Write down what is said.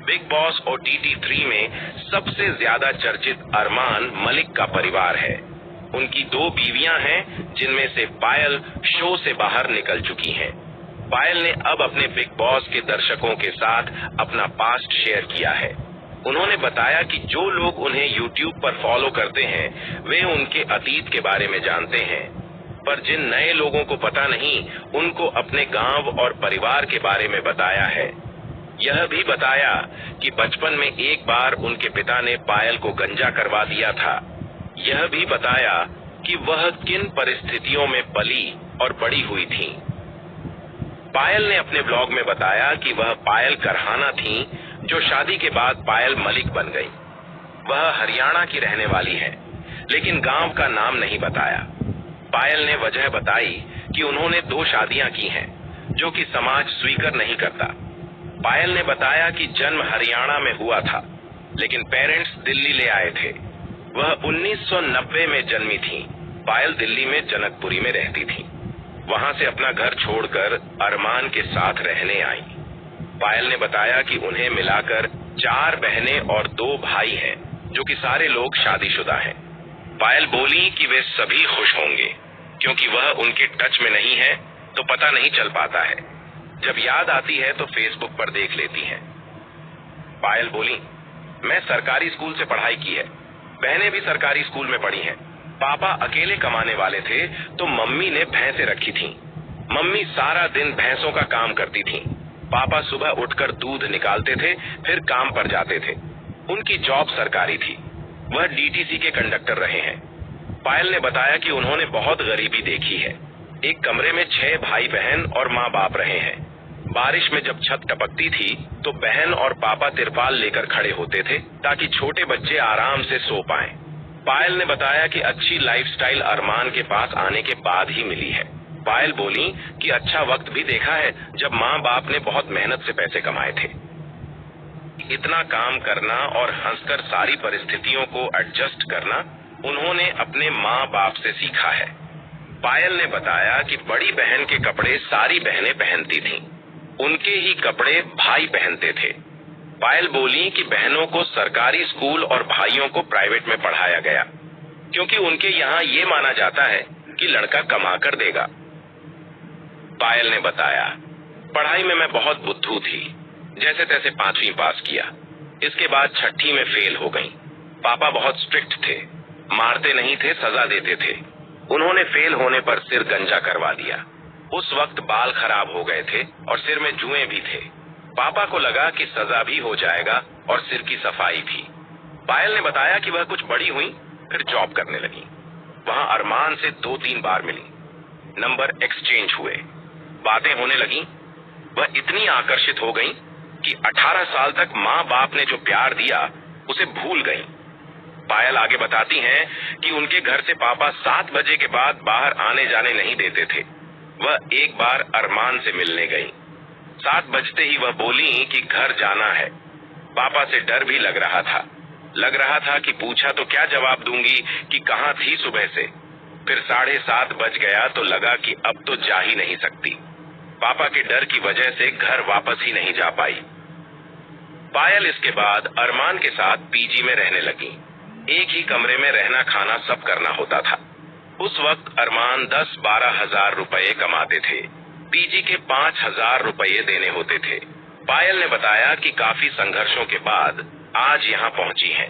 Big boss OTT 3 में सबसे ज्यादा चर्चित अरमान मलिक का परिवार है। उनकी 2 बीवियां हैं, जिनमें से पायल शो से बाहर निकल चुकी हैं। पायल ने अब अपने बिग बॉस के दर्शकों के साथ अपना पास्ट शेयर किया है। उन्होंने बताया कि जो लोग उन्हें YouTube पर फॉलो करते हैं, वे उनके अतीत के बारे में जानते हैं, पर जिन नए लोगों को पता नहीं, उनको अपने गांव और परिवार के बारे में बताया है। यह भी बताया कि बचपन में एक बार उनके पिता ने पायल को गंजा करवा दिया था। यह भी बताया कि वह किन परिस्थितियों में पली और बड़ी हुई थी। पायल ने अपने ब्लॉग में बताया कि वह पायल करहाना थी, जो शादी के बाद पायल मलिक बन गई। वह हरियाणा की रहने वाली है, लेकिन गांव का नाम नहीं बताया। पायल ने वजह बताई कि उन्होंने 2 शादियां की हैं, जो कि समाज स्वीकार नहीं करता। पायल ने बताया कि जन्म हरियाणा में हुआ था, लेकिन पेरेंट्स दिल्ली ले आए थे। वह 1990 में जन्मी थी। पायल दिल्ली में जनकपुरी में रहती थी। वहां से अपना घर छोड़कर अरमान के साथ रहने आई। पायल ने बताया कि उन्हें मिलाकर 4 बहनें और 2 भाई हैं, जो कि सारे लोग शादीशुदा हैं। पायल बोली कि वे सभी खुश होंगे, क्योंकि वह उनके टच में नहीं है तो पता नहीं चल पाता है। जब याद आती है तो फेसबुक पर देख लेती हैं। पायल बोली, मैं सरकारी स्कूल से पढ़ाई की है। बहनें भी सरकारी स्कूल में पढ़ी हैं। पापा अकेले कमाने वाले थे, तो मम्मी ने भैंसें रखी थीं। मम्मी सारा दिन भैंसों का काम करती थीं। पापा सुबह उठकर दूध निकालते थे, फिर काम पर जाते थे। उनकी जॉब सरकारी थी। वह DTC के कंडक्टर रहे हैं। पायल ने बताया कि उन्होंने बहुत गरीबी देखी है। एक कमरे में 6 भाई बहन और माँ बाप रहे हैं। बारिश में जब छत टपकती थी, तो बहन और पापा तिरपाल लेकर खड़े होते थे, ताकि छोटे बच्चे आराम से सो पाएं। पायल ने बताया कि अच्छी लाइफस्टाइल अरमान के पास आने के बाद ही मिली है। पायल बोली कि अच्छा वक्त भी देखा है, जब माँ बाप ने बहुत मेहनत से पैसे कमाए थे। इतना काम करना और हंसकर सारी परिस्थितियों को एडजस्ट करना उन्होंने अपने माँ बाप से सीखा है। पायल ने बताया कि बड़ी बहन के कपड़े सारी बहनें पहनती थीं। उनके ही कपड़े भाई पहनते थे। पायल बोली कि बहनों को सरकारी स्कूल और भाइयों को प्राइवेट में पढ़ाया गया, क्योंकि उनके यहाँ ये माना जाता है कि लड़का कमा कर देगा। पायल ने बताया, पढ़ाई में मैं बहुत बुद्धू थी। जैसे तैसे 5वीं पास किया। इसके बाद 6ठी में फेल हो गई। पापा बहुत स्ट्रिक्ट थे, मारते नहीं थे, सजा देते थे। उन्होंने फेल होने पर सिर गंजा करवा दिया। उस वक्त बाल खराब हो गए थे और सिर में जुएं भी थे। पापा को लगा कि सजा भी हो जाएगा और सिर की सफाई भी। पायल ने बताया कि वह कुछ बड़ी हुई, फिर जॉब करने लगी। वहां अरमान से 2-3 बार मिली। नंबर एक्सचेंज हुए, बातें होने लगी। वह इतनी आकर्षित हो गई कि 18 साल तक माँ बाप ने जो प्यार दिया, उसे भूल गई। पायल आगे बताती हैं कि उनके घर से पापा 7 बजे के बाद बाहर आने जाने नहीं देते थे। वह एक बार अरमान से मिलने गई। 7 बजते ही वह बोली कि घर जाना है। पापा से डर भी लग रहा था कि पूछा तो क्या जवाब दूंगी कि कहाँ थी सुबह से। फिर 7:30 बज गया तो लगा कि अब तो जा ही नहीं सकती। पापा के डर की वजह से घर वापस ही नहीं जा पाई। पायल इसके बाद अरमान के साथ PG में रहने लगी। एक ही कमरे में रहना खाना सब करना होता था। उस वक्त अरमान 10-12 हजार रुपए कमाते थे। PG के 5,000 रुपए देने होते थे। पायल ने बताया कि काफी संघर्षों के बाद आज यहाँ पहुंची हैं।